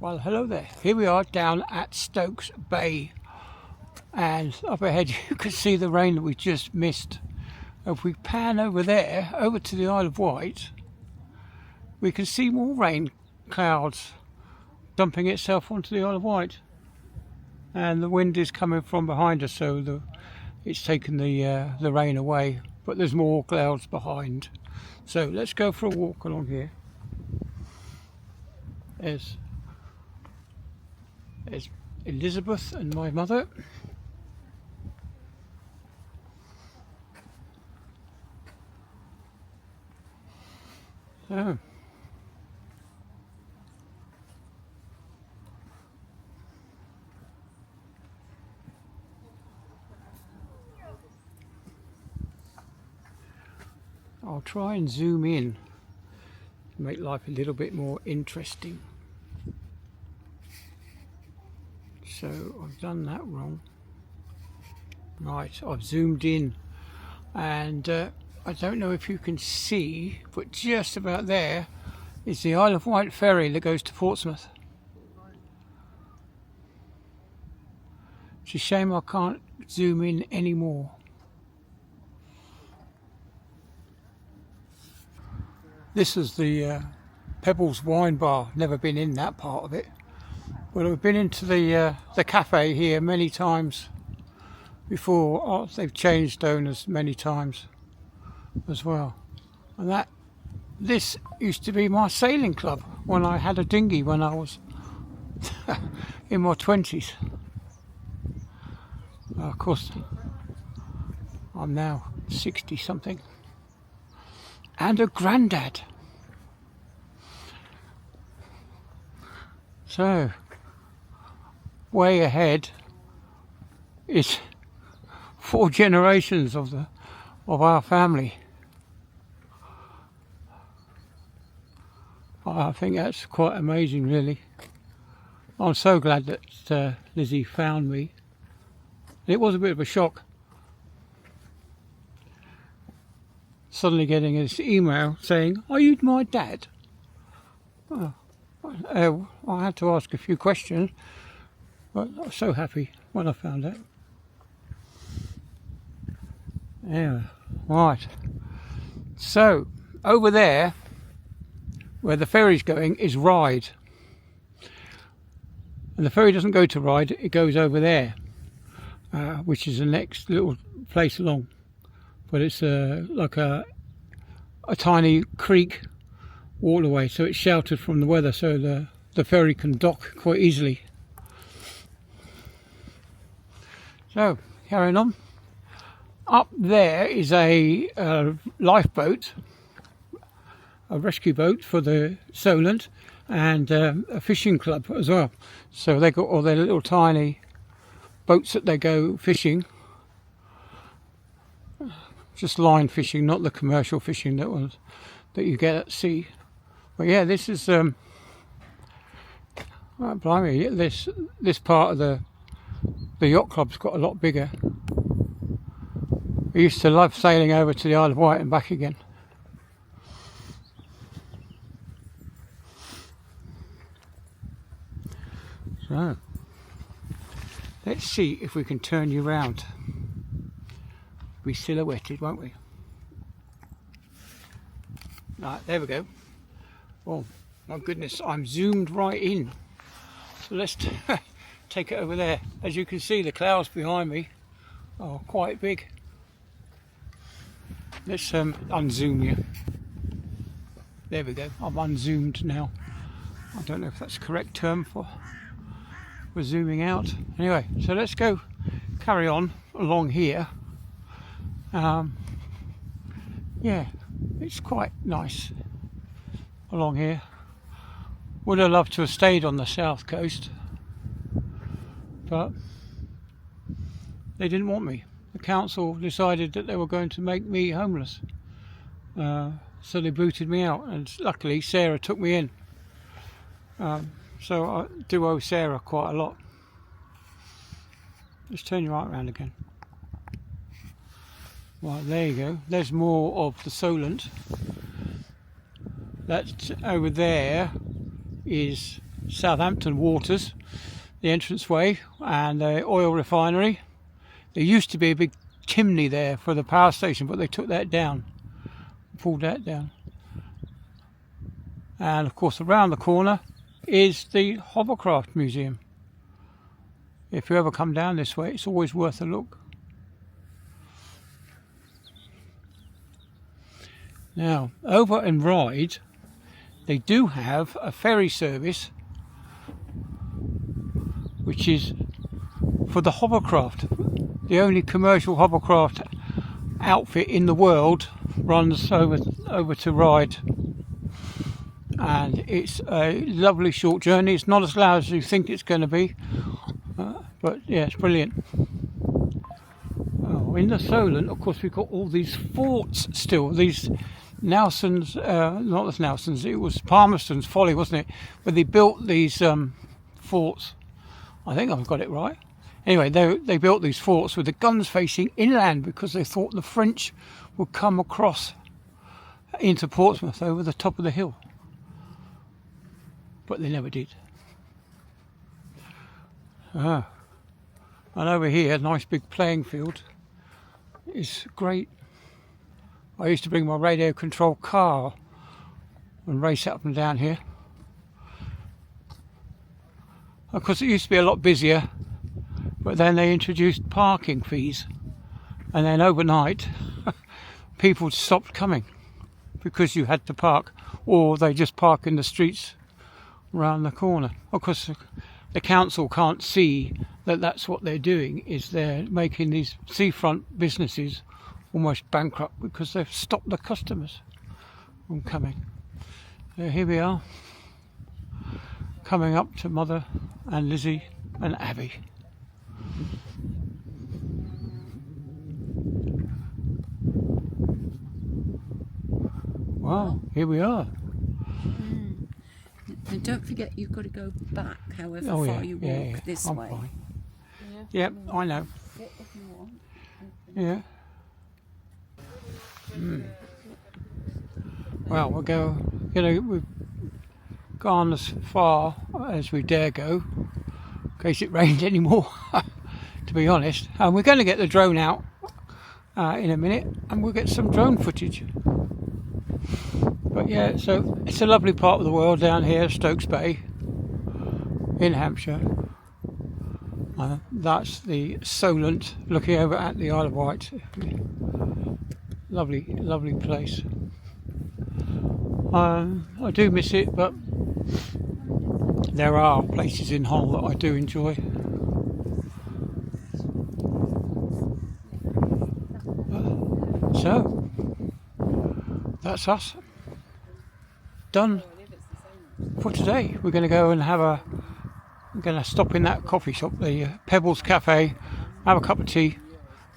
Well, hello there. Here we are down at Stokes Bay, and up ahead you can see the rain that we just missed. If we pan over there, over to the Isle of Wight, we can see more rain clouds dumping itself onto the Isle of Wight, and the wind is coming from behind us, so it's taken the rain away, but there's more clouds behind. So let's go for a walk along here. There's Elizabeth and my mother. So I'll try and zoom in to make life a little bit more interesting. So I've done that wrong. Right, I've zoomed in, and I don't know if you can see, but just about there is the Isle of Wight ferry that goes to Portsmouth. It's a shame I can't zoom in anymore. This is the Pebbles wine bar. Never been in that part of it. Well, I've been into the cafe here many times before. Oh, they've changed owners many times as well. And this used to be my sailing club when I had a dinghy when I was in my 20s. Of course, I'm now 60 something and a granddad. So way ahead is 4 generations of our family. I think that's quite amazing, really. I'm so glad that Lizzie found me. It was a bit of a shock suddenly getting this email saying, "Are you my dad?" Oh, I had to ask a few questions, but I was so happy when I found out. Yeah, right. So over there, where the ferry's going, is Ryde, and the ferry doesn't go to Ryde; it goes over there, which is the next little place along. But it's like a tiny creek waterway, so it's sheltered from the weather, so the ferry can dock quite easily. So carrying on. Up there is a lifeboat, a rescue boat for the Solent, and a fishing club as well. So they got all their little tiny boats that they go fishing. Just line fishing, not the commercial fishing that you get at sea. But yeah, this is blimey, this part of the yacht club's got a lot bigger. I used to love sailing over to the Isle of Wight and back again. So let's see if we can turn you round. Be silhouetted, won't we? Right, there we go. Oh my goodness, I'm zoomed right in. So let's take it over there. As you can see, the clouds behind me are quite big. Let's unzoom you. There we go. I'm unzoomed now. I don't know if that's the correct term for zooming out. Anyway, so let's go carry on along here. Yeah, it's quite nice along here. Would have loved to have stayed on the south coast, but they didn't want me. The council decided that they were going to make me homeless, so they booted me out, and luckily Sarah took me in. So I do owe Sarah quite a lot. Let's turn you right around again. Right, there you go. There's more of the Solent. That over there is Southampton Waters, the entranceway, and the oil refinery. There used to be a big chimney there for the power station, but they took that down, pulled that down. And of course around the corner is the Hovercraft Museum. If you ever come down this way, it's always worth a look. Now, over in Ryde, they do have a ferry service, which is for the hovercraft. The only commercial hovercraft outfit in the world runs over to Ryde, and it's a lovely short journey. It's not as loud as you think it's going to be, but yeah, it's brilliant. Oh, in the Solent, of course, we've got all these forts still. These Nelson's, not the Nelson's, it was Palmerston's Folly, wasn't it? Where they built these forts. I think I've got it right. Anyway, they built these forts with the guns facing inland because they thought the French would come across into Portsmouth over the top of the hill. But they never did. And over here, nice big playing field. It's great. I used to bring my radio controlled car and race up and down here. Of course, it used to be a lot busier, but then they introduced parking fees, and then overnight people stopped coming because you had to park, or they just park in the streets around the corner. Of course, the council can't see that that's what they're doing, is they're making these seafront businesses almost bankrupt because they've stopped the customers from coming. So here we are, coming up to Mother and Lizzie and Abby. Wow, here we are. And don't forget, you've got to go back however far you walk this I'm way. Fine. Yep, I know. If you want. Yeah. Well, we'll go, we've gone as far as we dare go, in case it rained anymore, to be honest. And we're going to get the drone out in a minute, and we'll get some drone footage. But yeah, so it's a lovely part of the world down here, Stokes Bay, in Hampshire. That's the Solent, looking over at the Isle of Wight. Lovely, lovely place. I do miss it, but there are places in Hull that I do enjoy. So that's us done for today. We're going to go and we're going to stop in that coffee shop, the Pebbles Cafe, have a cup of tea,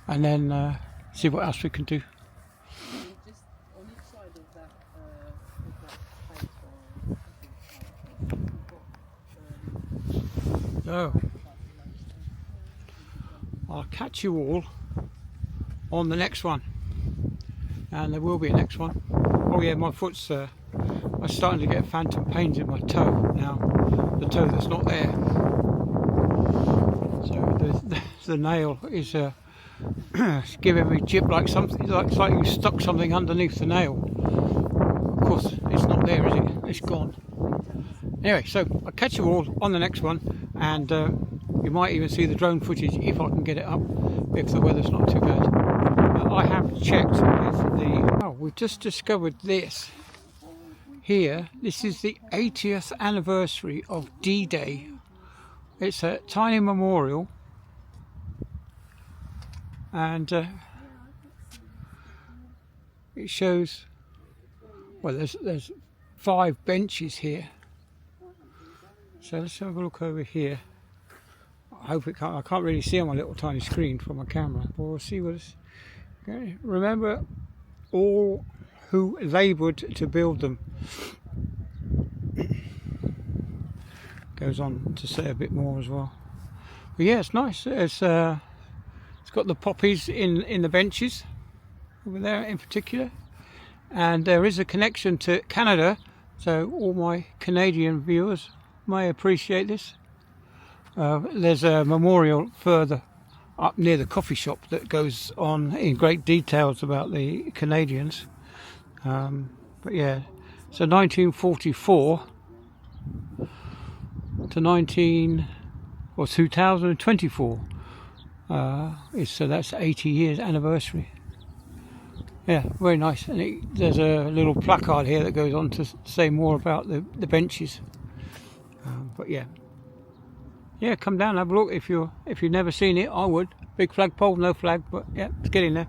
and then see what else we can do. So I'll catch you all on the next one, and there will be a next one. Oh yeah, my foot's I'm starting to get phantom pains in my toe now, the toe that's not there. So the nail is giving me jib, like something, like you stuck something underneath the nail. Of course, it's not there, is it? It's gone. Anyway, so I'll catch you all on the next one, and you might even see the drone footage if I can get it up, if the weather's not too bad. I have checked with the... Oh, we've just discovered this here. This is the 80th anniversary of D-Day. It's a tiny memorial, and it shows, well, there's 5 benches here. So let's have a look over here. I hope it can't. I can't really see on my little tiny screen from my camera, but we'll see what it's. Okay. Remember all who laboured to build them. Goes on to say a bit more as well. But yeah, it's nice. It's got the poppies in the benches over there in particular, and there is a connection to Canada. So all my Canadian viewers, may appreciate this. There's a memorial further up near the coffee shop that goes on in great details about the Canadians. But yeah, so 1944 to 2024 so that's 80 years anniversary. Yeah, very nice. And there's a little placard here that goes on to say more about the benches. But yeah, come down and have a look if you've never seen it. I would. Big flagpole, no flag, but yeah, let's get in there.